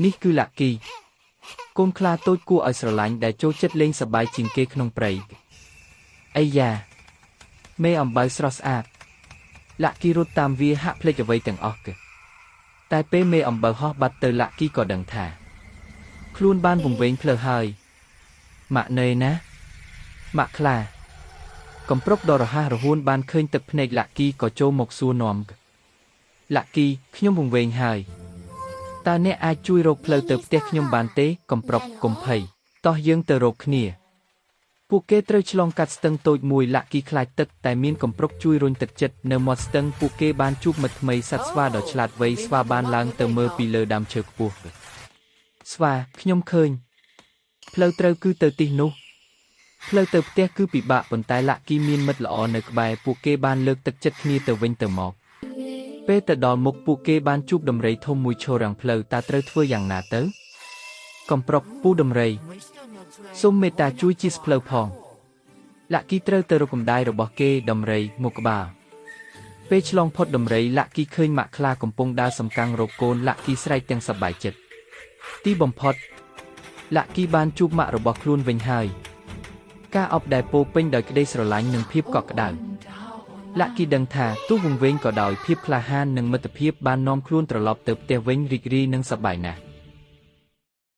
នេះគឺលាក់គីកូនខ្លាតូចគួរឲ្យស្រឡាញ់ដែលចូលចិត្តលេងសប្បាយជាងគេក្នុងព្រៃអាយ៉ាមេអំបៅស្រស់ស្អាតលាក់គីរត់តាមវាហាក់ភ្លេចអ្វីទាំងអស់តែពេលមេអំបៅហោះបាត់ទៅលាក់គីក៏ដឹងថាខ្លួនបានវង្វេងភ្លើហើយម៉ាក់ណេណាម៉ាក់ខ្លាកំប្រុកដ៏រហ័សរហួនបានឃើញទឹកភ្នែកលាក់គីក៏ចូលមកសួរនាំលាក់គីខ្ញុំវង្វេងហើយតើអ្នកអាចជួយរកផ្លូវទៅផ្ទះខ្ញុំបានទេកំប្រុកកុំភ័យតោះយើងទៅរកគ្នាពួកគេត្រូវឆ្លងកាត់ស្ទឹងតូចមួយលាក់គីខ្លាចទឹកតែមានកំប្រុកជួយរុញទឹកចិត្តនៅមាត់ស្ទឹងពួកគេបានជួបមិត្តថ្មីសត្វស្វាដ៏ឆ្លាតវៃស្វាបានឡើងទៅមើលពីលើដើមឈើខ្ពស់ស្វាខ្ញុំឃើញផ្លូវត្រូវគឺទៅទីនោះផ្លូវទៅផ្ទះគឺពិបាកប៉ុន្តែលាក់គីមានមិត្តល្អនៅក្បែរពួកគេបានលើកទឹកចិត្តគ្នាទៅវិញទៅមកពេលទៅដល់មុខពួកគេបានជួបដំរីធំមួយឈររាំងផ្លូវតើត្រូវធ្វើយ៉ាងណាទៅកំប្រុកពូដំរីសូមមេត្តាជួយជាស្ផ្លូវផងលាក់គីត្រូវទៅរកកម្ដាយរបស់គេដំរីមកក្បាលពេលឆ្លងផុតដំរីលាក់គីឃើញម៉ាក់ខ្លាកំពុងដើរសំកាំងរកកូនលាក់គីស្រែកទាំងសប្បាយចិត្តទីបំផុតលាក់គីបានជួបម៉ាក់របស់ខ្លួនវិញហើយការអបដែលពោពេញដោយក្តីស្រឡាញ់និងភាពកក់ក្ដៅលាក់គីដឹងថាទោះវង្វេងក៏ដោយភាពក្លាហាននិងមិត្តភាពបាននាំខ្លួនត្រឡប់ទៅផ្ទះវិញរីករាយនិងសប្បាយណាស់